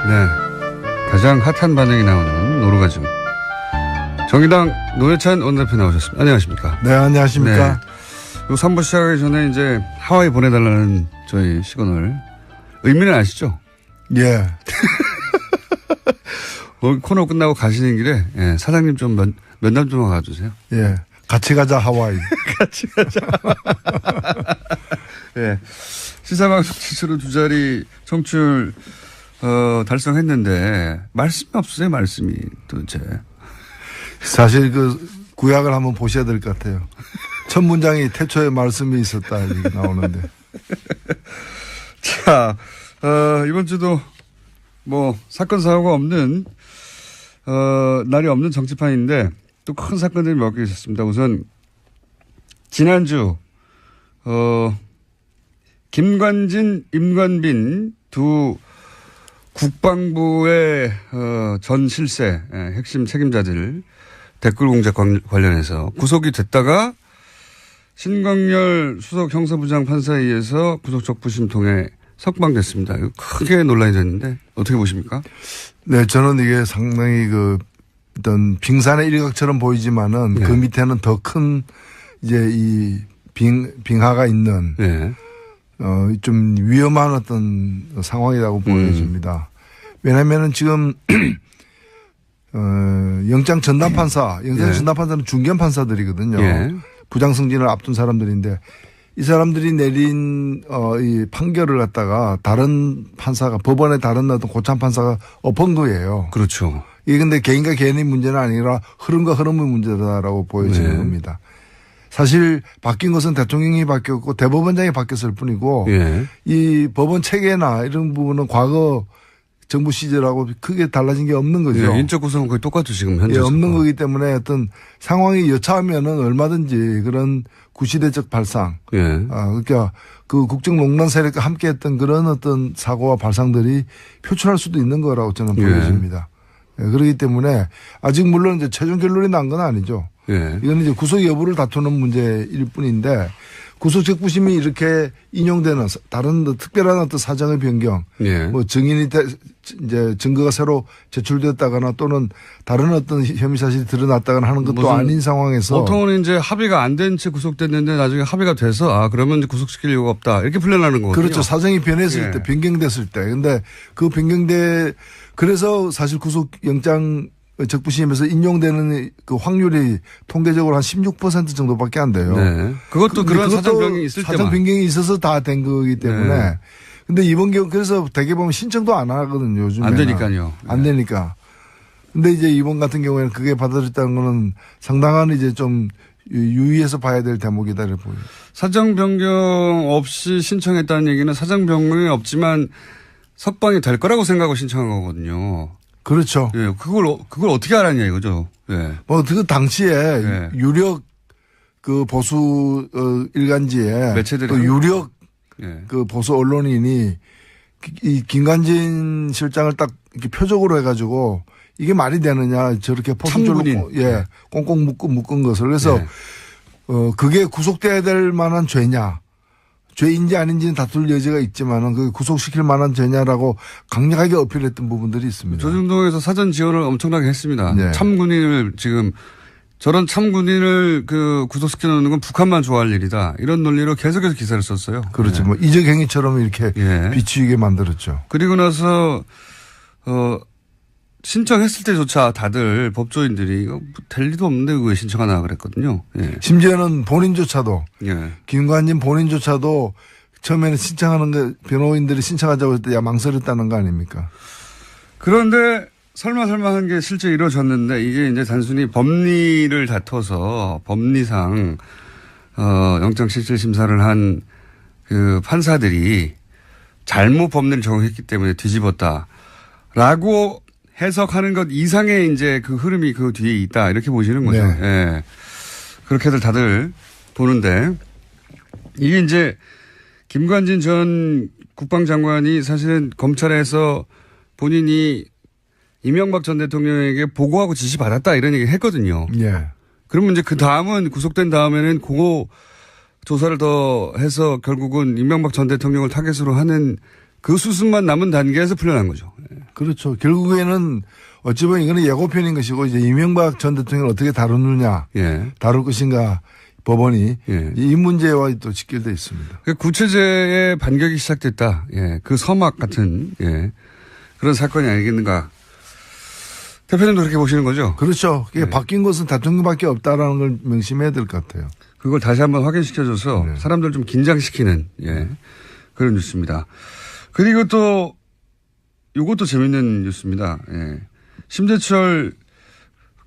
네. 가장 핫한 반응이 나오는 노루가즘. 정의당 노회찬 원내대표 나오셨습니다. 안녕하십니까. 네, 안녕하십니까. 요 3부 시작하기 전에 이제 하와이 보내달라는 저희 시그널. 의미는 아시죠? 예. 코너 끝나고 가시는 길에, 예, 사장님 좀 면담 좀 가주세요. 예. 같이 가자, 하와이. 같이 가자. 예. 시사방송 지수로 2자리 청취율, 달성했는데, 말씀이 없으세요, 말씀이 도대체. 사실 구약을 한번 보셔야 될 것 같아요. 첫 문장이 태초에 말씀이 있었다, 이렇게 나오는데. 자, 이번 주도 사건, 사고가 없는, 날이 없는 정치판인데, 또 큰 사건들이 몇 개 있었습니다. 우선, 지난주, 김관진, 임관빈 두 국방부의, 전 실세, 핵심 책임자들 댓글 공작 관련해서 구속이 됐다가 신광열 수석 형사부장 판사에 의해서 구속적부심 통해 석방됐습니다. 이거 크게 논란이 됐는데 어떻게 보십니까? 네, 저는 이게 상당히 어떤 빙산의 일각처럼 보이지만은 네. 그 밑에는 더 큰 이제 이 빙하가 있는 네. 좀 위험한 어떤 상황이라고 보여집니다. 왜냐면은 지금 영장 전담 판사는 중견 판사들이거든요. 예. 부장 승진을 앞둔 사람들인데 이 사람들이 내린 이 판결을 갖다가 다른 판사가 법원의 다른 어떤 고참 판사가 엎은 거예요. 그렇죠. 이게 근데 개인과 개인의 문제는 아니라 흐름과 흐름의 문제다라고 보여지는 네. 겁니다. 사실 바뀐 것은 대통령이 바뀌었고 대법원장이 바뀌었을 뿐이고 예. 이 법원 체계나 이런 부분은 과거 정부 시절하고 크게 달라진 게 없는 거죠. 예, 인적 구성은 거의 똑같죠, 지금 현재. 예, 없는 거기 때문에 어떤 상황이 여차하면은 얼마든지 그런 구시대적 발상. 예. 그러니까 그 국정농단 세력과 함께 했던 그런 어떤 사고와 발상들이 표출할 수도 있는 거라고 저는 보여집니다. 예, 그렇기 때문에 아직 물론 이제 최종 결론이 난 건 아니죠. 예. 이건 이제 구속 여부를 다투는 문제일 뿐인데 구속적부심이 이렇게 인용되는 다른 특별한 어떤 사정의 변경, 예. 증인이 이제 증거가 새로 제출됐다거나 또는 다른 어떤 혐의 사실이 드러났다거나 하는 것도 아닌 상황에서 보통은 이제 합의가 안 된 채 구속됐는데 나중에 합의가 돼서 그러면 이제 구속시킬 이유가 없다 이렇게 풀려나는 거거든요. 그렇죠. 사정이 변했을 예. 때, 변경됐을 때. 근데 그 그래서 사실 구속영장 적부심에서 인용되는 그 확률이 통계적으로 한 16% 정도밖에 안 돼요. 네. 그것도 그런 사정 변경이 있을 때만. 사정 변경이 있어서 다 된 거기 때문에. 네. 근데 이번 경우 그래서 대개 보면 신청도 안 하거든요. 요즘에. 안 되니까요. 안 되니까. 근데 이제 이번 같은 경우에는 그게 받아들였다는 거는 상당한 이제 좀 유의해서 봐야 될 대목이다 이렇게 보여요. 사정 변경 없이 신청했다는 얘기는 사정 변경이 없지만 석방이 될 거라고 생각하고 신청한 거거든요. 그렇죠. 예, 그걸 어떻게 알았냐 이거죠. 예. 그 당시에 유력 그 보수 일간지에 매체들이 또 유력 그 보수 언론인이 이 김관진 실장을 딱 이렇게 표적으로 해가지고 이게 말이 되느냐 저렇게 포스줄로 꽁꽁 묶은 것을 그래서 그게 구속돼야 될 만한 죄냐. 죄인지 아닌지는 다툴 여지가 있지만은 그 구속시킬 만한 죄냐라고 강력하게 어필했던 부분들이 있습니다. 조중동에서 사전 지원을 엄청나게 했습니다. 네. 참군인을 지금 저런 참군인을 구속시켜 놓는 건 북한만 좋아할 일이다. 이런 논리로 계속해서 기사를 썼어요. 그렇죠. 뭐 이적 행위처럼 이렇게 비추이게 만들었죠. 그리고 나서 신청했을 때조차 다들 법조인들이 이거 될 리도 없는데 왜 신청하나 그랬거든요. 예. 심지어는 본인조차도 김관진 본인조차도 처음에는 신청하는 거 변호인들이 신청하자고 했을 때 망설였다는 거 아닙니까? 그런데 설마 한 게 실제 이루어졌는데 이게 이제 단순히 법리를 다퉈서 법리상 영장실질심사를 한 그 판사들이 잘못 법리를 적용했기 때문에 뒤집었다라고 해석하는 것 이상의 이제 그 흐름이 그 뒤에 있다 이렇게 보시는 거죠. 네. 예. 그렇게들 다들 보는데 이게 이제 김관진 전 국방장관이 사실은 검찰에서 본인이 이명박 전 대통령에게 보고하고 지시받았다 이런 얘기 했거든요. 예. 그러면 이제 그 다음은 구속된 다음에는 그거 조사를 더 해서 결국은 이명박 전 대통령을 타겟으로 하는 그 수순만 남은 단계에서 풀려난 거죠. 그렇죠. 결국에는 어찌 보면 이거는 예고편인 것이고 이제 이명박 전 대통령을 어떻게 다루느냐, 예. 다룰 것인가 법원이 예. 이 문제와 또 직결되어 있습니다. 구체제의 반격이 시작됐다. 예. 그 서막 같은 예. 그런 사건이 아니겠는가. 대표님도 그렇게 보시는 거죠? 그렇죠. 그게 네. 바뀐 것은 대통령밖에 없다라는 걸 명심해야 될 것 같아요. 그걸 다시 한번 확인시켜줘서 네. 사람들 좀 긴장시키는 예. 그런 뉴스입니다. 그리고 또 이것도 재밌는 뉴스입니다. 예. 심재철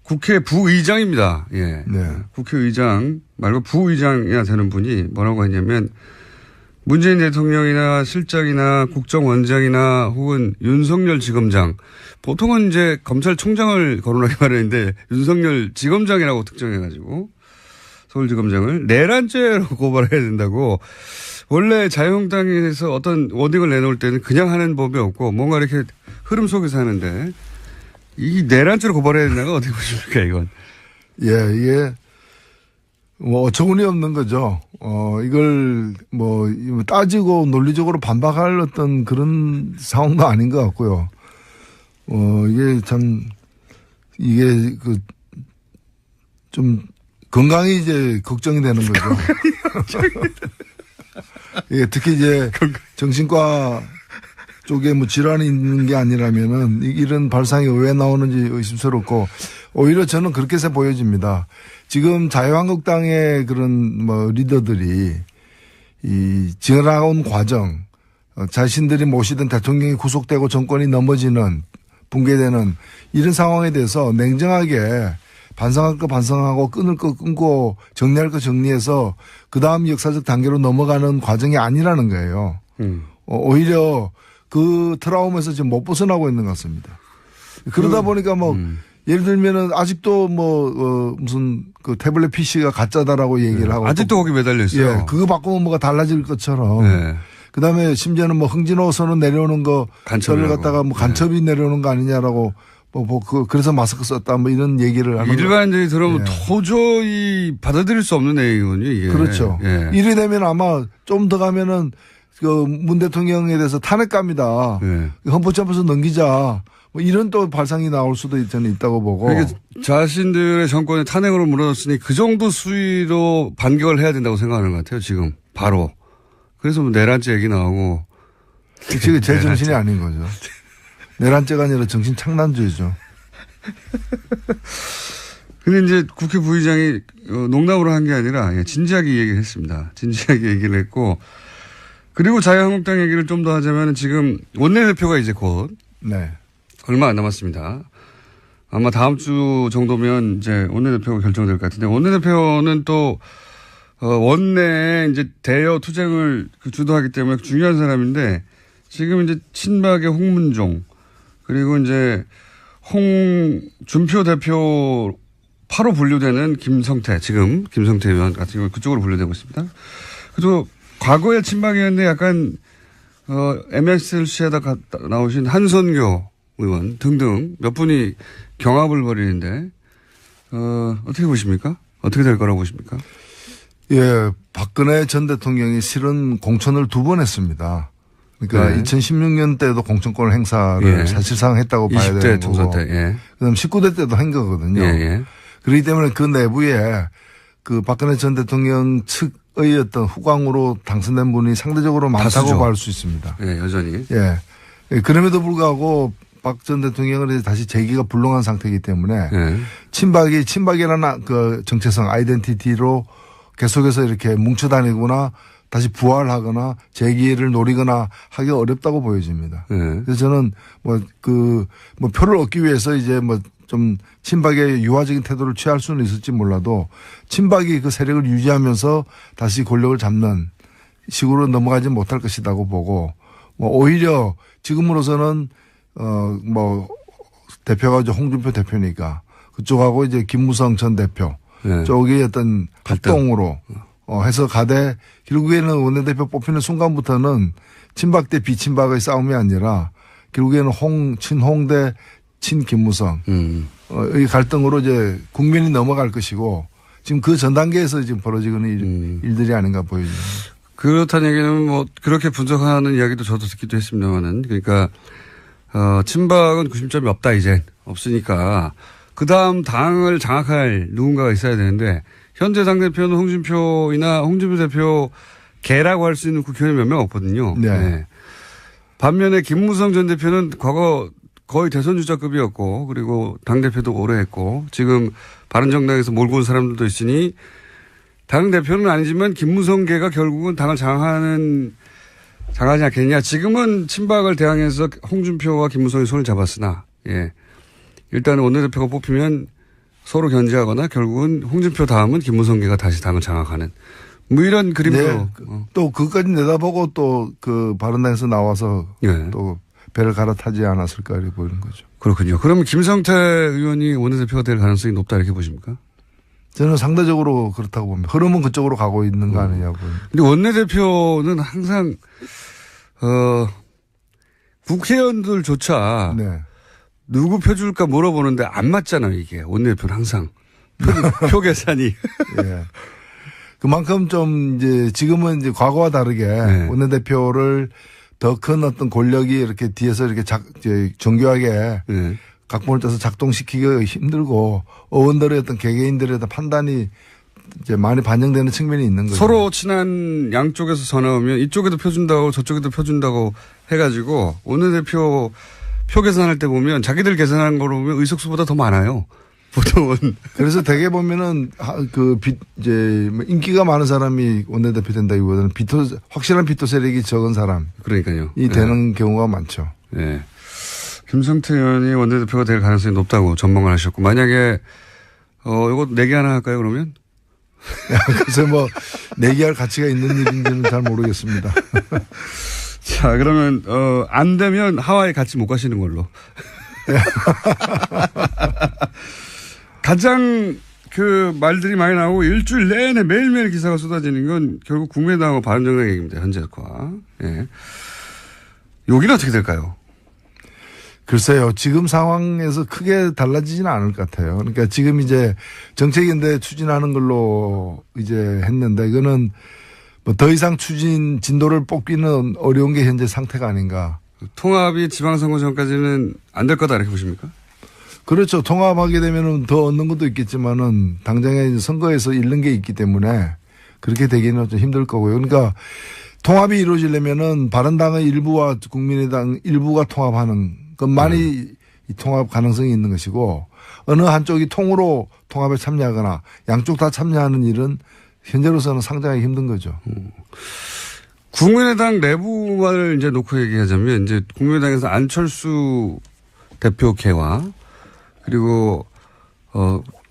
국회 부의장입니다. 예. 네. 국회의장 말고 부의장이나 되는 분이 뭐라고 했냐면 문재인 대통령이나 실장이나 국정원장이나 혹은 윤석열 지검장 보통은 이제 검찰총장을 거론하게 마련인데 윤석열 지검장이라고 특정해가지고 서울지검장을 내란죄로 고발해야 된다고 원래 자유한국당에서 어떤 워딩을 내놓을 때는 그냥 하는 법이 없고 뭔가 이렇게 흐름 속에서 하는데 이 내란죄로 고발해야 된다가 어떻게 보십니까 이건? 예, 이게 뭐 어처구니 없는 거죠. 이걸 뭐 따지고 논리적으로 반박할 어떤 그런 상황도 아닌 것 같고요. 이게 참 이게 그 좀 건강이 이제 걱정이 되는 거죠. 예, 특히 이제 정신과 쪽에 뭐 질환이 있는 게 아니라면은 이런 발상이 왜 나오는지 의심스럽고 오히려 저는 그렇게 해서 보여집니다. 지금 자유한국당의 그런 뭐 리더들이 이 지나온 과정, 자신들이 모시던 대통령이 구속되고 정권이 넘어지는 붕괴되는 이런 상황에 대해서 냉정하게 반성할 거 반성하고 끊을 거 끊고 정리할 거 정리해서 그 다음 역사적 단계로 넘어가는 과정이 아니라는 거예요. 오히려 그 트라우마에서 지금 못 벗어나고 있는 것 같습니다. 그러다 보니까 뭐 예를 들면은 아직도 뭐 무슨 그 태블릿 PC가 가짜다라고 얘기를 하고 아직도 거기 매달려 있어요. 예, 그거 바꾸면 뭐가 달라질 것처럼. 네. 그다음에 심지어는 뭐 흥진호 선언 내려오는 거 저를 갖다가 뭐 간첩이 내려오는 거 아니냐라고 그래서 마스크 썼다 뭐 이런 얘기를 하는 일반인들이 들으면 예. 도저히 받아들일 수 없는 내용이군요, 이게. 그렇죠. 예. 이래 되면 아마 좀 더 가면은 그 문 대통령에 대해서 탄핵감이다. 예. 헌법재판소 넘기자. 뭐 이런 또 발상이 나올 수도 저는 있다고 보고. 그러니까 자신들의 정권에 탄핵으로 무너졌으니 그 정도 수위로 반격을 해야 된다고 생각하는 것 같아요, 지금. 바로. 그래서 뭐 내란죄 얘기 나오고. 지금 제 정신이 아닌 거죠. 내란죄가 아니라 정신 창난죄죠. 근데 이제 국회 부의장이 농담으로 한 게 아니라 진지하게 얘기를 했습니다. 진지하게 얘기를 했고. 그리고 자유한국당 얘기를 좀 더 하자면 지금 원내대표가 이제 곧. 네. 얼마 안 남았습니다. 아마 다음 주 정도면 이제 원내대표가 결정될 것 같은데 원내대표는 또 원내에 이제 대여 투쟁을 주도하기 때문에 중요한 사람인데 지금 이제 친박의 홍문종 그리고 이제 홍준표 대표 8호 분류되는 김성태 지금 김성태 의원 같은 경우 그쪽으로 분류되고 있습니다. 그리고 과거에 친박이었는데 약간 MSLC에다 나오신 한선교 의원 등등 몇 분이 경합을 벌이는데 어떻게 보십니까? 어떻게 될 거라고 보십니까? 예, 박근혜 전 대통령이 실은 공천을 2번 했습니다. 그러니까 네. 2016년 때도 공천권을 행사를 예. 사실상 했다고 봐야 20대 되는 총선 거고. 때. 예. 그다음 19대 때도 한 거거든요. 예. 그렇기 때문에 그 내부에 그 박근혜 전 대통령 측의 어떤 후광으로 당선된 분이 상대적으로 많다고 다수죠. 볼 수 있습니다. 예, 여전히. 예. 그럼에도 불구하고 박 전 대통령은 다시 재기가 불능한 상태이기 때문에 예. 친박이라는 그 정체성 아이덴티티로 계속해서 이렇게 뭉쳐다니거나 다시 부활하거나 재기를 노리거나 하기 어렵다고 보여집니다. 예. 그래서 저는 표를 얻기 위해서 이제 좀 친박의 유화적인 태도를 취할 수는 있을지 몰라도 친박이 그 세력을 유지하면서 다시 권력을 잡는 식으로 넘어가지 못할 것이라고 보고 오히려 지금으로서는 대표가 이제 홍준표 대표니까 그쪽하고 이제 김무성 전 대표 네. 쪽이 어떤 합동으로 해서 가되 결국에는 원내대표 뽑히는 순간부터는 친박 대 비친박의 싸움이 아니라 결국에는 친홍 대 친김무성 이 갈등으로 이제 국민이 넘어갈 것이고 지금 그 전 단계에서 지금 벌어지는 일들이 아닌가 보여집니다. 그렇다는 얘기는 뭐 그렇게 분석하는 이야기도 저도 듣기도 했습니다만은 그러니까 친박은 구심점이 없다 이제 없으니까 그 다음 당을 장악할 누군가가 있어야 되는데 현재 당대표는 홍준표 대표 개라고 할 수 있는 국회의원이 몇 명 없거든요. 네. 네. 반면에 김무성 전 대표는 과거 거의 대선 주자급이었고 그리고 당대표도 오래 했고 지금 바른정당에서 몰고 온 사람들도 있으니 당대표는 아니지만 김무성계가 결국은 당을 장악하지 않겠냐. 지금은 친박을 대항해서 홍준표와 김무성이 손을 잡았으나 예. 일단 원내대표가 뽑히면 서로 견제하거나 결국은 홍준표 다음은 김무성계가 다시 당을 장악하는 뭐 이런 그림도. 네. 또 그것까지 내다보고 또 그 바른당에서 나와서 예. 또 배를 갈아타지 않았을까 이렇게 보이는 거죠. 그렇군요. 그러면 김성태 의원이 원내대표가 될 가능성이 높다 이렇게 보십니까? 저는 상대적으로 그렇다고 봅니다. 흐름은 그쪽으로 가고 있는 거 아니냐고. 근데 원내대표는 항상 국회의원들조차 네. 누구 표 줄까 물어보는데 안 맞잖아요, 이게. 원내대표는 항상. 표 계산이. 예. 그만큼 좀 이제 지금은 이제 과거와 다르게 네. 원내대표를 더 큰 어떤 권력이 이렇게 뒤에서 이렇게 정교하게 네. 각본을 짜서 작동시키기가 힘들고 의원들의 어떤 개개인들의 어떤 판단이 이제 많이 반영되는 측면이 있는 거죠. 서로 친한 양쪽에서 전화 오면 이쪽에도 표 준다고 저쪽에도 표 준다고 해가지고 원내대표 표 계산할 때 보면 자기들 계산한 거로 보면 의석수보다 더 많아요. 보통은. 그래서 대개 보면은 이제 인기가 많은 사람이 원내대표 된다기보다는 확실한 비토 세력이 적은 사람이 그러니까요. 되는 경우가 많죠. 네. 김성태 의원이 원내대표가 될 가능성이 높다고 전망을 하셨고 만약에 이거 내기 하나 할까요 그러면? 그래서 뭐 내기할 가치가 있는 일인지는 잘 모르겠습니다. 자 그러면 안 되면 하와이 같이 못 가시는 걸로. 가장 그 말들이 많이 나오고 일주일 내내 매일매일 기사가 쏟아지는 건 결국 국민의당하고 바른정당 얘기입니다. 현재과. 예. 여기는 어떻게 될까요? 글쎄요. 지금 상황에서 크게 달라지지는 않을 것 같아요. 그러니까 지금 이제 정책인데 추진하는 걸로 이제 했는데 이거는 뭐 더 이상 진도를 뽑기는 어려운 게 현재 상태가 아닌가. 통합이 지방선거 전까지는 안 될 거다 이렇게 보십니까? 그렇죠. 통합하게 되면은 더 얻는 것도 있겠지만은 당장에 선거에서 잃는 게 있기 때문에 그렇게 되기는 좀 힘들 거고요. 그러니까 통합이 이루어지려면은 바른당의 일부와 국민의당 일부가 통합하는 것만이 이 통합 가능성이 있는 것이고 어느 한쪽이 통으로 통합에 참여하거나 양쪽 다 참여하는 일은 현재로서는 상당히 힘든 거죠. 국민의당 내부를 이제 놓고 얘기하자면 이제 국민의당에서 안철수 대표계와 그리고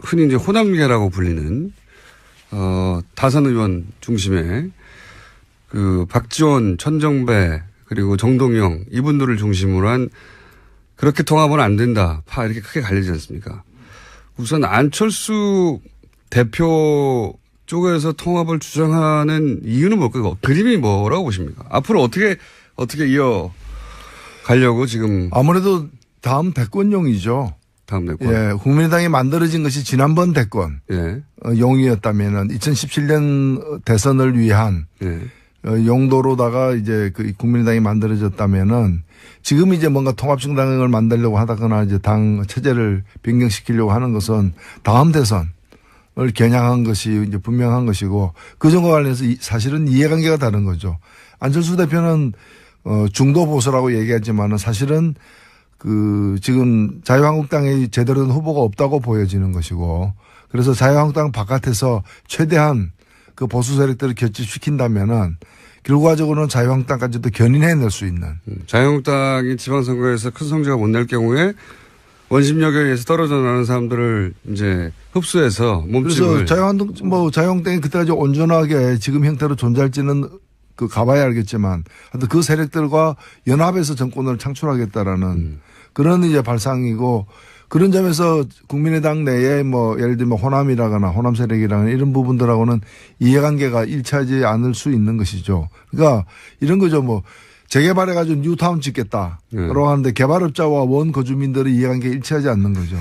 흔히 이제 호남계라고 불리는 다선 의원 중심의 그 박지원, 천정배 그리고 정동영 이분들을 중심으로 한 그렇게 통합은 안 된다. 이렇게 크게 갈리지 않습니까? 우선 안철수 대표 쪽에서 통합을 주장하는 이유는 뭘까요? 그림이 뭐라고 보십니까? 앞으로 어떻게 이어 가려고 지금. 아무래도 다음 대권용이죠. 다음 대권. 예. 국민의당이 만들어진 것이 지난번 대권. 예. 용이었다면은 2017년 대선을 위한. 예. 용도로다가 이제 그 국민의당이 만들어졌다면은 지금 이제 뭔가 통합정당을 만들려고 하다거나 이제 당 체제를 변경시키려고 하는 것은 다음 대선을 겨냥한 것이 이제 분명한 것이고 그 점과 관련해서 사실은 이해관계가 다른 거죠. 안철수 대표는 중도 보수라고 얘기하지만은 사실은 그 지금 자유한국당에 제대로 된 후보가 없다고 보여지는 것이고 그래서 자유한국당 바깥에서 최대한 그 보수 세력들을 결집시킨다면은 결과적으로는 자유한국당까지도 견인해낼 수 있는. 자유한국당이 지방선거에서 큰 성적을 못 낼 경우에 원심력에 의해서 떨어져 나가는 사람들을 이제 흡수해서 몸집을. 그래서 자유한국당이 그때까지 온전하게 지금 형태로 존재할지는 그 가봐야 알겠지만 하여튼 그 세력들과 연합해서 정권을 창출하겠다라는 그런 이제 발상이고 그런 점에서 국민의당 내에 뭐 예를 들면 호남이라거나 호남 세력이라거나 이런 부분들하고는 이해관계가 일치하지 않을 수 있는 것이죠. 그러니까 이런 거죠. 뭐 재개발해가지고 뉴타운 짓겠다. 라고 하는데 개발업자와 원 거주민들의 이해관계가 일치하지 않는 거죠.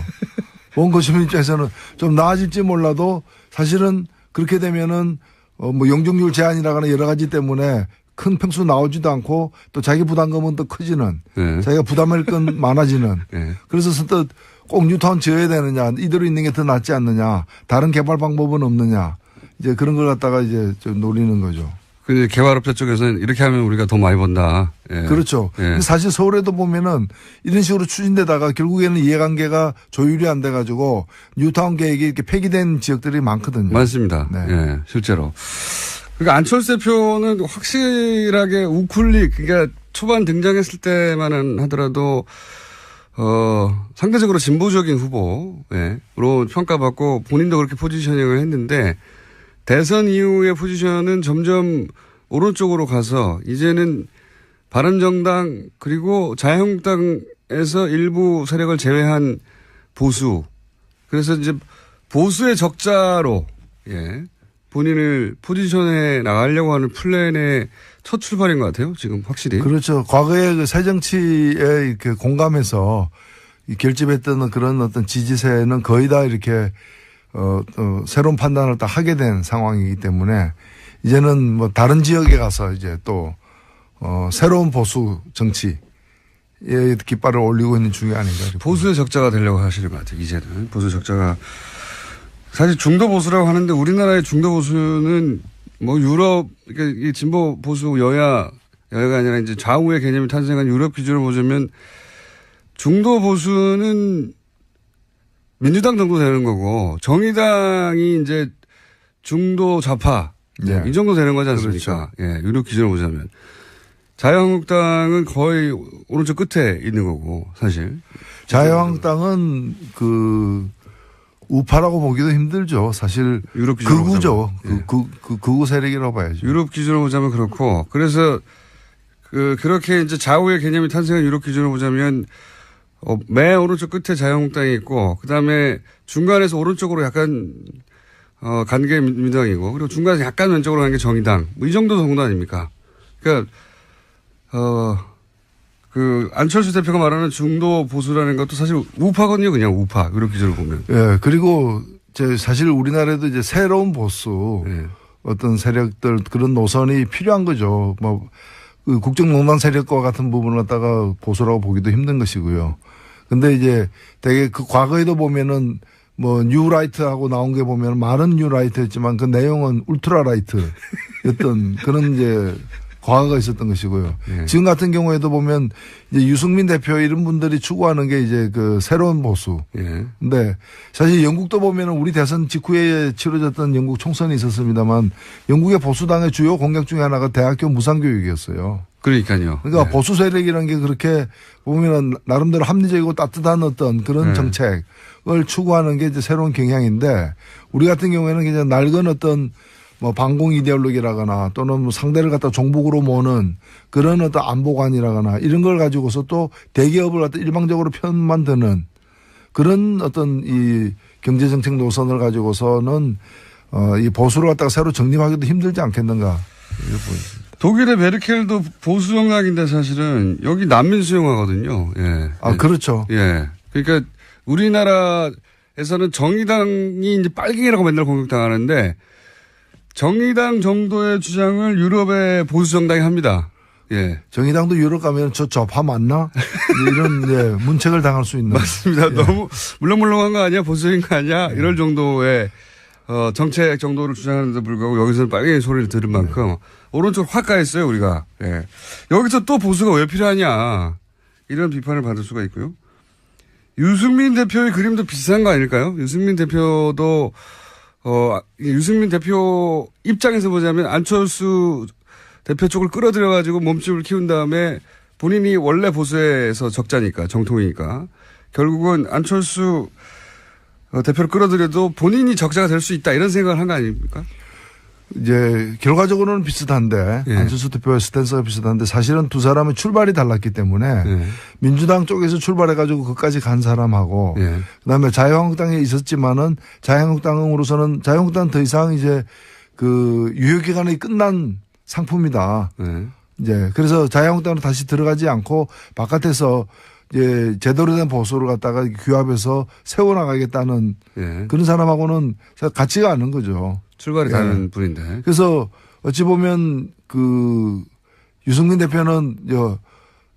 원 거주민 입장에서는 좀 나아질지 몰라도 사실은 그렇게 되면은 뭐 용적률 제한이라거나 여러 가지 때문에 큰 평수 나오지도 않고 또 자기 부담금은 더 커지는 네. 자기가 부담할 건 많아지는 네. 그래서 선뜻 꼭 뉴타운 지어야 되느냐 이대로 있는 게 더 낫지 않느냐 다른 개발 방법은 없느냐 이제 그런 걸 갖다가 이제 좀 노리는 거죠. 그 개발업자 쪽에서는 이렇게 하면 우리가 더 많이 번다. 예. 그렇죠. 예. 사실 서울에도 보면은 이런 식으로 추진되다가 결국에는 이해관계가 조율이 안 돼 가지고 뉴타운 계획이 이렇게 폐기된 지역들이 많거든요. 많습니다. 네. 예, 실제로. 그러니까 안철수 대표는 확실하게 우클릭, 그러니까 초반 등장했을 때만은 하더라도, 상대적으로 진보적인 후보로 평가받고 본인도 그렇게 포지셔닝을 했는데 대선 이후의 포지션은 점점 오른쪽으로 가서 이제는 바른정당 그리고 자유한국당에서 일부 세력을 제외한 보수. 그래서 이제 보수의 적자로, 예. 본인을 포지션에 나가려고 하는 플랜의 첫 출발인 것 같아요. 지금 확실히. 그렇죠. 과거에 그 새정치에 이렇게 공감해서 결집했던 그런 어떤 지지세는 거의 다 이렇게 새로운 판단을 다 하게 된 상황이기 때문에 이제는 뭐 다른 지역에 가서 이제 또 새로운 보수 정치에 깃발을 올리고 있는 중이 아닌가. 보수의 적자가 되려고 하시는 것 같아요. 이제는 보수 적자가 사실 중도 보수라고 하는데 우리나라의 중도 보수는 뭐 유럽 그러니까 이 진보 보수 여야가 아니라 이제 좌우의 개념이 탄생한 유럽 기준으로 보자면 중도 보수는 민주당 정도 되는 거고 정의당이 이제 중도 좌파 네. 이 정도 되는 거지 않습니까? 그렇죠. 예, 유럽 기준으로 보자면 자유한국당은 거의 오른쪽 끝에 있는 거고 사실 자유한국당은 그 우파라고 보기도 힘들죠. 사실 유럽 기준으로 극우죠. 보자면. 극우 세력이라고 봐야죠. 유럽 기준으로 보자면 그렇고 그래서 그렇게 이제 좌우의 개념이 탄생한 유럽 기준으로 보자면 맨 오른쪽 끝에 자유한국당이 있고 그다음에 중간에서 오른쪽으로 약간 간 게 민주당이고 그리고 중간에서 약간 왼쪽으로 간 게 정의당 뭐 이 정도 아닙니까? 그러니까 안철수 대표가 말하는 중도 보수라는 것도 사실 우파거든요. 그냥 우파. 유럽 기준으로 보면. 예, 그리고 사실 우리나라에도 이제 새로운 보수 예. 어떤 세력들 그런 노선이 필요한 거죠. 뭐 그 국정농단 세력과 같은 부분을 갖다가 보수라고 보기도 힘든 것이고요. 근데 이제 되게 그 과거에도 보면은 뭐 뉴라이트하고 나온 게 보면 말은 뉴라이트였지만 그 내용은 울트라라이트였던 그런 이제 과거가 있었던 것이고요. 예. 지금 같은 경우에도 보면 이제 유승민 대표 이런 분들이 추구하는 게 이제 그 새로운 보수. 예. 근데 사실 영국도 보면은 우리 대선 직후에 치러졌던 영국 총선이 있었습니다만 영국의 보수당의 주요 공약 중에 하나가 대학교 무상교육이었어요. 그러니까요. 그러니까 예. 보수 세력이라는 게 그렇게 보면은 나름대로 합리적이고 따뜻한 어떤 그런 예. 정책을 추구하는 게 이제 새로운 경향인데 우리 같은 경우에는 그냥 낡은 어떤 뭐 반공 이데올로기라거나 또는 뭐 상대를 갖다 종북으로 모는 그런 어떤 안보관이라거나 이런 걸 가지고서 또 대기업을 갖다 일방적으로 편만 드는 그런 어떤 이 경제정책 노선을 가지고서는 이 보수를 갖다가 새로 정립하기도 힘들지 않겠는가 이렇게 보입니다. 독일의 메르켈도 보수 정당인데 사실은 여기 난민 수용하거든요. 예. 아, 그렇죠. 예. 그러니까 우리나라에서는 정의당이 이제 빨갱이라고 맨날 공격당하는데 정의당 정도의 주장을 유럽의 보수 정당이 합니다. 예. 정의당도 유럽 가면 저 좌파 맞나? 이런 예, 문책을 당할 수 있는. 맞습니다. 예. 너무 물렁물렁한 거 아니야? 보수적인 거 아니야? 이럴 정도의 정책 정도를 주장하는데 불구하고 여기서는 빨갱이 소리를 들은 만큼 오른쪽 확 가했어요 우리가. 예. 여기서 또 보수가 왜 필요하냐 이런 비판을 받을 수가 있고요. 유승민 대표의 그림도 비슷한 거 아닐까요? 유승민 대표도 유승민 대표 입장에서 보자면 안철수 대표 쪽을 끌어들여가지고 몸집을 키운 다음에 본인이 원래 보수에서 적자니까 정통이니까 결국은 안철수 대표를 끌어들여도 본인이 적자가 될 수 있다 이런 생각을 한 거 아닙니까? 이제 결과적으로는 비슷한데 예. 안철수 대표의 스탠스가 비슷한데 사실은 두 사람의 출발이 달랐기 때문에 예. 민주당 쪽에서 출발해가지고 그까지 간 사람하고 예. 그다음에 자유한국당에 있었지만은 자유한국당으로서는 자유한국당은 더 이상 이제 그 유효 기간이 끝난 상품이다. 예. 이제 그래서 자유한국당으로 다시 들어가지 않고 바깥에서 이제 제대로 된 보수를 갖다가 규합해서 세워나가겠다는 예. 그런 사람하고는 같지가 않은 거죠. 출발이 예. 다른 분인데. 그래서 어찌 보면 그 유승민 대표는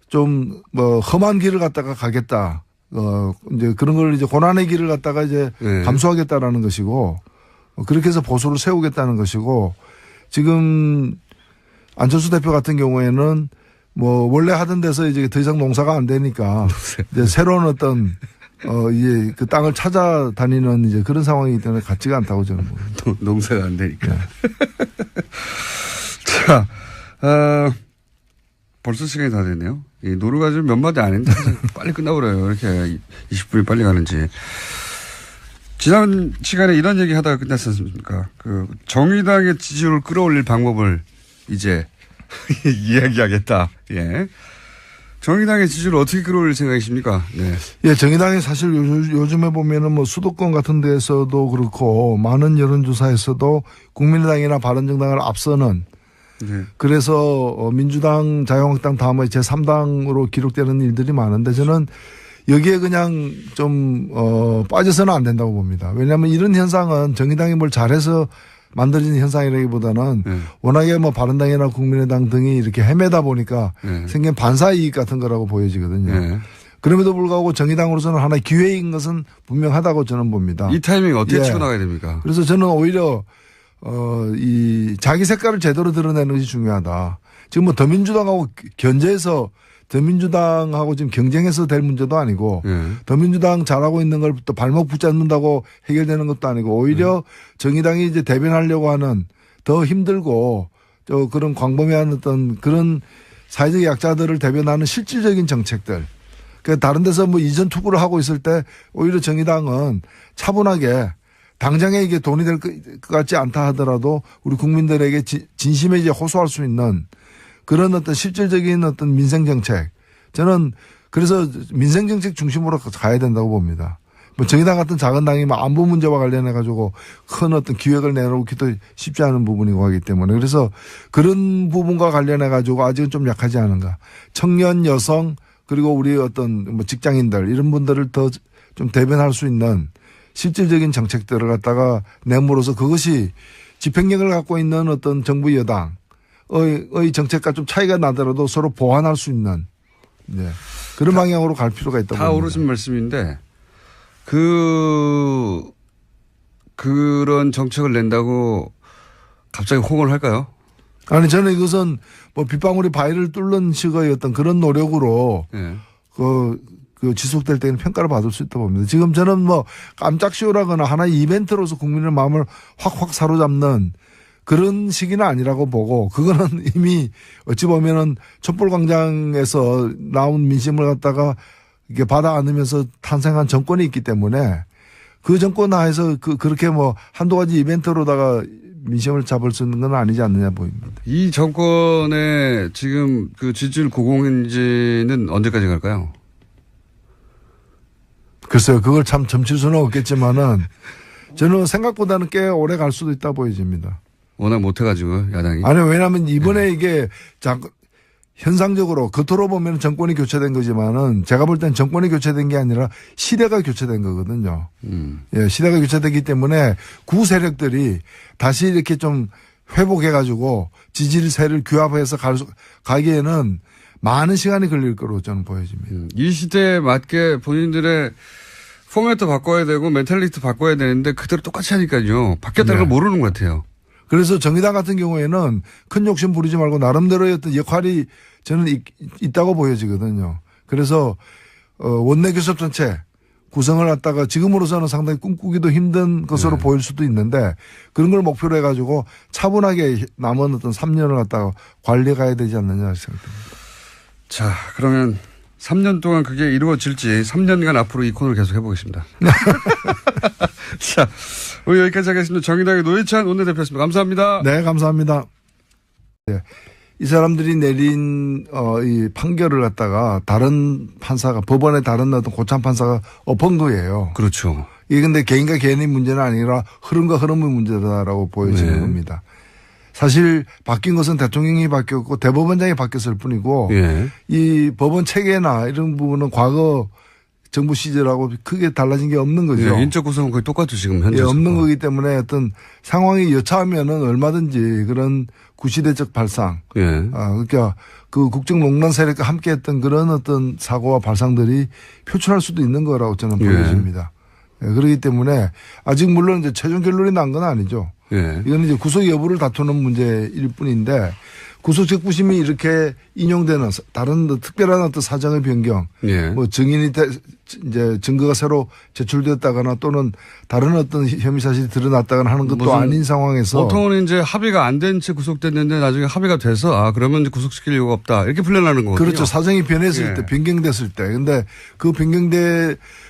좀 뭐 험한 길을 갖다가 가겠다. 이제 그런 걸 이제 고난의 길을 갖다가 이제 네. 감수하겠다라는 것이고 그렇게 해서 보수를 세우겠다는 것이고 지금 안철수 대표 같은 경우에는 뭐 원래 하던 데서 이제 더 이상 농사가 안 되니까 이제 새로운 어떤 이제 그 땅을 찾아다니는 이제 그런 상황이기 때문에 같지가 않다고 저는 봅니다. 농사가 안 되니까. 네. 자, 벌써 시간이 다 됐네요. 이 노루가 좀 몇 마디 안 했는데 빨리 끝나버려요. 이렇게 20분이 빨리 가는지. 지난 시간에 이런 얘기 하다가 끝났지 않습니까? 그 정의당의 지지율을 끌어올릴 방법을 이제 이야기하겠다. 예. 정의당의 지지율을 어떻게 끌어올릴 생각이십니까? 네. 예, 정의당이 사실 요즘에 보면은 뭐 수도권 같은 데서도 그렇고 많은 여론조사에서도 국민의당이나 바른정당을 앞서는 네. 그래서 민주당, 자유한국당 다음에 제3당으로 기록되는 일들이 많은데 저는 여기에 그냥 좀 빠져서는 안 된다고 봅니다. 왜냐하면 이런 현상은 정의당이 뭘 잘해서 만들어진 현상이라기보다는 워낙에 뭐 바른당이나 국민의당 등이 이렇게 헤매다 보니까 생긴 반사이익 같은 거라고 보여지거든요. 그럼에도 불구하고 정의당으로서는 하나의 기회인 것은 분명하다고 저는 봅니다. 이 타이밍 어떻게 치고 나가야 됩니까? 그래서 저는 오히려 이 자기 색깔을 제대로 드러내는 것이 중요하다. 지금 뭐 더민주당하고 견제해서 더민주당하고 지금 경쟁해서 될 문제도 아니고 더민주당 잘하고 있는 걸 또 발목 붙잡는다고 해결되는 것도 아니고 오히려 정의당이 이제 대변하려고 하는 더 힘들고 또 그런 광범위한 어떤 그런 사회적 약자들을 대변하는 실질적인 정책들. 그러니까 다른 데서 뭐 이전 투구를 하고 있을 때 오히려 정의당은 차분하게 당장에 이게 돈이 될 것 같지 않다 하더라도 우리 국민들에게 진심에 이제 호소할 수 있는 그런 어떤 실질적인 어떤 민생정책. 저는 그래서 민생정책 중심으로 가야 된다고 봅니다. 뭐 정의당 같은 작은 당이 막 안보 문제와 관련해 가지고 큰 어떤 기획을 내놓기도 쉽지 않은 부분이고 하기 때문에 그래서 그런 부분과 관련해 가지고 아직은 좀 약하지 않은가. 청년, 여성 그리고 우리 어떤 뭐 직장인들 이런 분들을 더 좀 대변할 수 있는 실질적인 정책들을 갖다가 내므로서 그것이 집행력을 갖고 있는 어떤 정부 여당의 정책과 좀 차이가 나더라도 서로 보완할 수 있는 그런 방향으로 갈 필요가 있다고 봅니다. 다 옳으신 말씀인데 그런 정책을 낸다고 갑자기 호응을 할까요? 아니 저는 이것은 뭐 빗방울이 바위를 뚫는 식의 어떤 그런 노력으로 그 지속될 때는 평가를 받을 수 있다고 봅니다. 지금 저는 뭐 깜짝 쇼라거나 하나의 이벤트로서 국민의 마음을 확확 사로잡는 그런 시기는 아니라고 보고 그거는 이미 어찌 보면은 촛불광장에서 나온 민심을 갖다가 이게 받아 안으면서 탄생한 정권이 있기 때문에 그 정권 하에서 그렇게 뭐 한두 가지 이벤트로다가 민심을 잡을 수 있는 건 아니지 않느냐 보입니다. 이 정권의 지금 그 지지율 고공인지는 언제까지 갈까요? 글쎄요. 그걸 참 점칠 수는 없겠지만은 저는 생각보다는 꽤 오래 갈 수도 있다 보여집니다. 워낙 못해가지고 야당이. 아니 왜냐하면 이번에 이게 현상적으로 겉으로 보면 정권이 교체된 거지만은 제가 볼 땐 정권이 교체된 게 아니라 시대가 교체된 거거든요. 예, 시대가 교체되기 때문에 구 세력들이 다시 이렇게 좀 회복해가지고 지지세를 규합해서 가기에는 많은 시간이 걸릴 거로 저는 보여집니다. 이 시대에 맞게 본인들의 포맷도 바꿔야 되고 멘탈리티 바꿔야 되는데 그대로 똑같이 하니까요. 바뀌었다는 걸 모르는 것 같아요. 그래서 정의당 같은 경우에는 큰 욕심 부리지 말고 나름대로의 어떤 역할이 저는 있다고 보여지거든요. 그래서 원내 교섭 전체 구성을 갖다가 지금으로서는 상당히 꿈꾸기도 힘든 것으로 보일 수도 있는데 그런 걸 목표로 해가지고 차분하게 남은 어떤 3년을 갖다가 관리해 가야 되지 않느냐 생각합니다. 자, 그러면 3년 동안 그게 이루어질지 3년간 앞으로 이 코너를 계속 해보겠습니다. 자, 오늘 여기까지 하겠습니다. 정의당의 노회찬 원내대표였습니다. 감사합니다. 네, 감사합니다. 네. 이 사람들이 내린 이 판결을 갖다가 다른 판사가 법원의 다른 어떤 고참 판사가 엎은 거예요. 그렇죠. 이게 근데 개인과 개인의 문제는 아니라 흐름과 흐름의 문제다라고 보여지는 겁니다. 사실 바뀐 것은 대통령이 바뀌었고 대법원장이 바뀌었을 뿐이고 이 법원 체계나 이런 부분은 과거 정부 시절하고 크게 달라진 게 없는 거죠. 예, 인적 구성은 거의 똑같죠 지금 현재. 예, 없는 거기 때문에 어떤 상황이 여차하면은 얼마든지 그런 구시대적 발상. 예. 그러니까 그 국정농단 세력과 함께했던 그런 어떤 사고와 발상들이 표출할 수도 있는 거라고 저는 보여집니다. 예, 그렇기 때문에 아직 물론 이제 최종 결론이 난 건 아니죠. 예. 이거는 이제 구속 여부를 다투는 문제일 뿐인데 구속 적부심이 이렇게 인용되는 다른 특별한 어떤 사정의 변경, 예. 뭐 증인이 이제 증거가 새로 제출되었다거나 또는 다른 어떤 혐의 사실이 드러났다거나 하는 것도 아닌 상황에서 보통은 이제 합의가 안 된 채 구속됐는데 나중에 합의가 돼서 그러면 이제 구속시킬 이유가 없다 이렇게 풀려나는 거거든요. 그렇죠. 사정이 변했을 예. 때, 변경됐을 때. 근데 그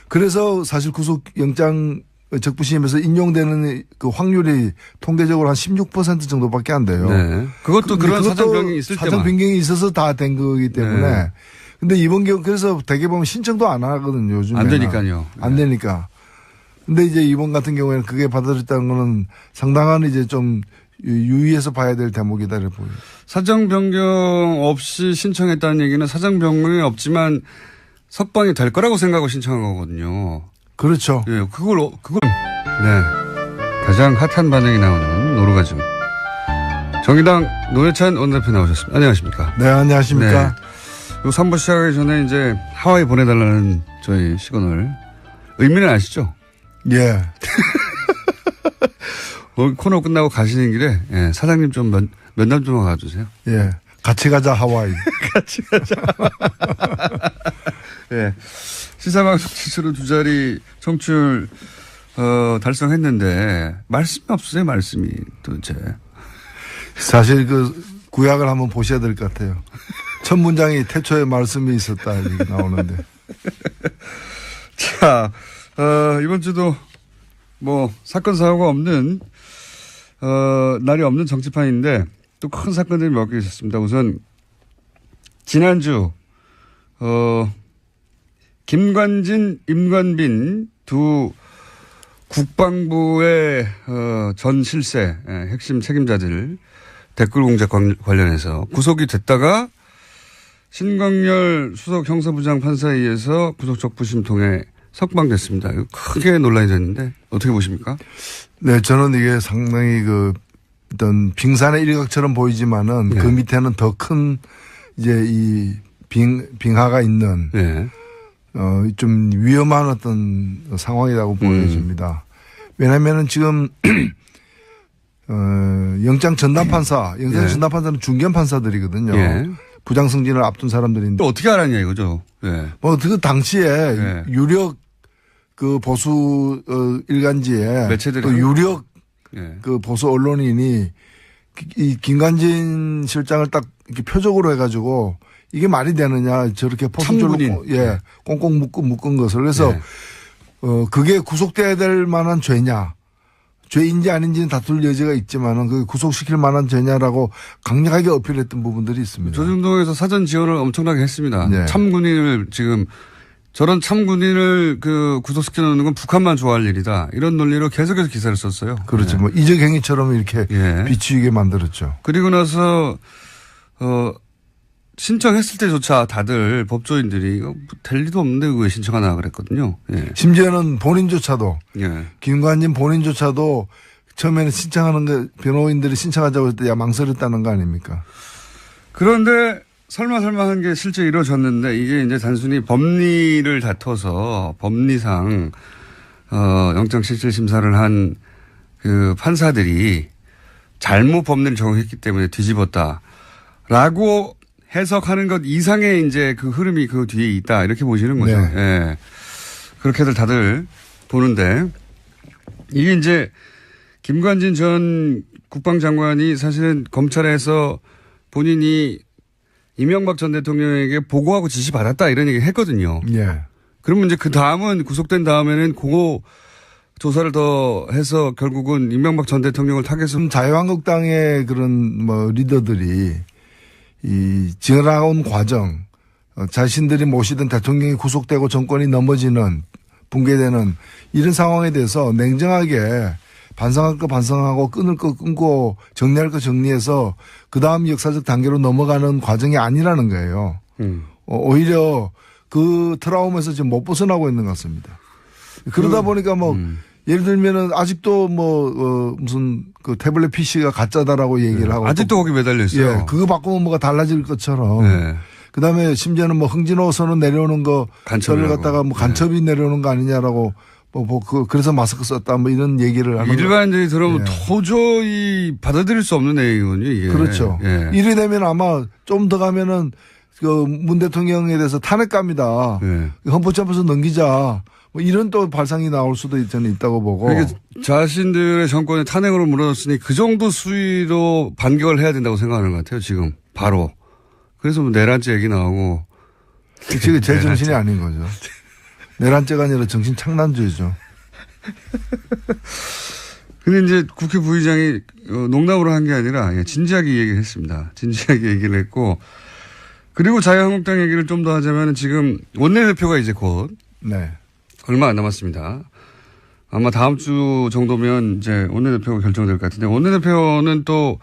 그래서 사실 구속영장 적부심에서 인용되는 그 확률이 통계적으로 한 16% 정도밖에 안 돼요. 네. 그것도 그런 사정 변경이 있을 때만. 사정 변경이 있어서 다 된 거기 때문에. 네. 근데 이번 경우 그래서 대개 보면 신청도 안 하거든요. 요즘에. 안 되니까요. 안 되니까. 근데 이제 이번 같은 경우에는 그게 받아들였다는 거는 상당한 이제 좀 유의해서 봐야 될 대목이다 이렇게 보여요. 사정 변경 없이 신청했다는 얘기는 사정 변경이 없지만 석방이 될 거라고 생각하고 신청한 거거든요. 그렇죠. 예, 네. 가장 핫한 반응이 나오는 노루가즘. 정의당 노회찬 원내대표 나오셨습니다. 안녕하십니까. 네, 안녕하십니까. 네. 요 3부 시작하기 전에 이제 하와이 보내달라는 저희 시그널. 의미는 아시죠? 예. 코너 끝나고 가시는 길에, 예, 사장님 좀 면담 좀 가주세요. 예. 같이 가자, 하와이. 같이 가자. 예. 시사방송 지수로 2자리 청취율, 달성했는데, 말씀이 없으세요, 말씀이, 도대체. 사실 그 구약을 한번 보셔야 될 것 같아요. 첫 문장이 태초에 말씀이 있었다, 이렇게 나오는데. 자, 이번 주도 뭐, 사건, 사고가 없는, 날이 없는 정치판인데, 또 큰 사건들이 몇 개 있었습니다. 우선, 지난주, 김관진, 임관빈 두 국방부의 전 실세 핵심 책임자들 댓글 공작 관련해서 구속이 됐다가 신광열 수석 형사부장 판사에 의해서 구속적부심 통해 석방됐습니다. 크게 논란이 됐는데 어떻게 보십니까? 네, 저는 이게 상당히 어떤 빙산의 일각처럼 보이지만은 네. 그 밑에는 더 큰 이제 이 빙하가 있는 네. 좀 위험한 어떤 상황이라고 보여집니다. 왜냐면은 지금 영장 전담판사, 영장 전담판사는 중견 판사들이거든요. 예. 부장 승진을 앞둔 사람들인데. 또 어떻게 알았냐 이거죠. 예. 뭐 그 당시에 유력 그 보수 일간지에 매체들이 또 유력 예. 그 보수 언론인이 이 김관진 실장을 딱 이렇게 표적으로 해가지고 이게 말이 되느냐 저렇게 포스적으로 꽁꽁 묶은 것을 그래서 그게 구속돼야 될 만한 죄냐 죄인지 아닌지는 다툴 여지가 있지만은 그 구속시킬 만한 죄냐라고 강력하게 어필했던 부분들이 있습니다. 조중동에서 사전 지원을 엄청나게 했습니다. 네. 참군인을 지금 저런 참군인을 구속시켜 놓는 건 북한만 좋아할 일이다. 이런 논리로 계속해서 기사를 썼어요. 그렇죠. 뭐 이적 행위처럼 이렇게 비추이게 만들었죠. 그리고 나서 신청했을 때조차 다들 법조인들이 이거 될 리도 없는데 왜 신청하나 그랬거든요. 예. 심지어는 본인조차도 예. 김관진 본인조차도 처음에는 신청하는 거 변호인들이 신청하자고 했을 때 망설였다는 거 아닙니까? 그런데 설마 한 게 실제 이루어졌는데 이게 이제 단순히 법리를 다퉈서 법리상 영장실질심사를 한 그 판사들이 잘못 법리를 적용했기 때문에 뒤집었다라고 해석하는 것 이상의 이제 그 흐름이 그 뒤에 있다 이렇게 보시는 거죠. 네. 예. 그렇게들 다들 보는데 이게 이제 김관진 전 국방장관이 사실은 검찰에서 본인이 이명박 전 대통령에게 보고하고 지시받았다 이런 얘기 했거든요. 예. 그러면 이제 그 다음은 구속된 다음에는 그거 조사를 더 해서 결국은 이명박 전 대통령을 타겟으로 자유한국당의 그런 뭐 리더들이 이 지나온 과정 자신들이 모시던 대통령이 구속되고 정권이 넘어지는 붕괴되는 이런 상황에 대해서 냉정하게 반성할 거 반성하고 끊을 거 끊고 정리할 거 정리해서 그다음 역사적 단계로 넘어가는 과정이 아니라는 거예요. 오히려 그 트라우마에서 지금 못 벗어나고 있는 것 같습니다. 그러다 보니까 뭐 예를 들면은 아직도 무슨 그 태블릿 PC가 가짜다라고 얘기를 하고. 아직도 거기 매달려 있어요. 예. 그거 바꾸면 뭐가 달라질 것처럼. 네. 그 다음에 심지어는 뭐 흥진호선은 내려오는 거. 간첩을 갖다가 뭐 간첩이 내려오는 거 아니냐라고 그래서 마스크 썼다 뭐 이런 얘기를 하는. 일반인들이 들으면 도저히 받아들일 수 없는 내용이군요, 이게. 그렇죠. 예. 이래 되면 아마 좀 더 가면은 그 문 대통령에 대해서 탄핵갑니다. 헌법재판소 넘기자. 뭐 이런 또 발상이 나올 수도 저는 있다고 보고. 그러니까 자신들의 정권의 탄핵으로 무너졌으니 그 정도 수위로 반격을 해야 된다고 생각하는 것 같아요, 지금. 바로. 그래서 뭐 내란죄 얘기 나오고. 지금 제 정신이 아닌 거죠. 내란죄가 아니라 정신 창난죄죠. 근데 이제 국회 부의장이 농담으로 한 게 아니라 진지하게 얘기를 했습니다. 진지하게 얘기를 했고. 그리고 자유한국당 얘기를 좀 더 하자면 지금 원내대표가 이제 곧. 네. 얼마 안 남았습니다. 아마 다음 주 정도면 이제 원내대표가 결정될 것 같은데 원내대표는 또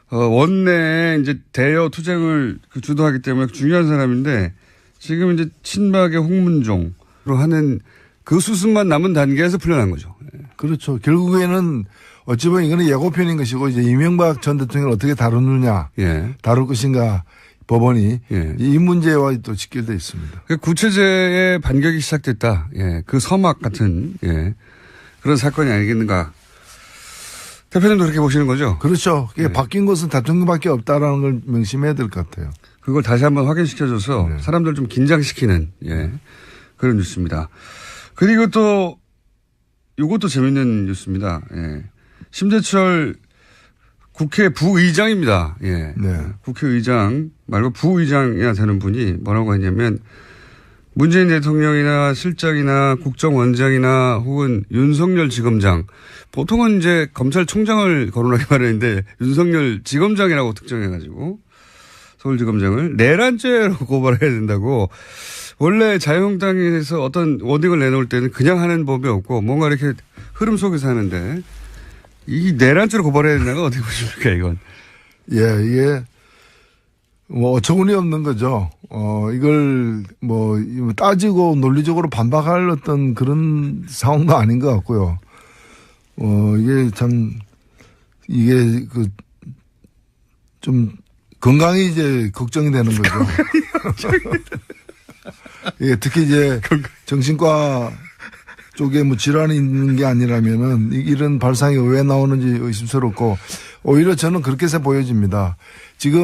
원내에 이제 대여 투쟁을 주도하기 때문에 중요한 사람인데 지금 이제 친박의 홍문종으로 하는 그 수순만 남은 단계에서 풀려난 거죠. 그렇죠. 결국에는 어찌 보면 이거는 예고편인 것이고 이제 이명박 전 대통령을 어떻게 다루느냐, 다룰 것인가 법원이 이 문제와 또 직결되어 있습니다. 구체제의 반격이 시작됐다. 그 서막 같은 그런 사건이 아니겠는가. 대표님도 그렇게 보시는 거죠? 그렇죠. 그게 바뀐 것은 대통령밖에 없다라는 걸 명심해야 될 것 같아요. 그걸 다시 한번 확인시켜줘서 사람들 좀 긴장시키는 그런 뉴스입니다. 그리고 또 이것도 재밌는 뉴스입니다. 심재철 국회 부의장입니다. 국회의장 말고 부의장이나 되는 분이 뭐라고 했냐면 문재인 대통령이나 실장이나 국정원장이나 혹은 윤석열 지검장 보통은 이제 검찰총장을 거론하기 마련인데 윤석열 지검장이라고 특정해가지고 서울지검장을 내란죄로 고발해야 된다고. 원래 자유한국당에서 어떤 워딩을 내놓을 때는 그냥 하는 법이 없고 뭔가 이렇게 흐름 속에서 하는데 이 내란죄로 고발해야 된다가 어떻게 보십니까 이건? 이게 뭐 어처구니 없는 거죠. 이걸 뭐 따지고 논리적으로 반박할 어떤 그런 상황도 아닌 것 같고요. 이게 참 이게 좀 건강이 이제 걱정이 되는 거죠. 예, 특히 이제 정신과 쪽에 뭐 질환이 있는 게 아니라면은 이런 발상이 왜 나오는지 의심스럽고 오히려 저는 그렇게 해서 보여집니다. 지금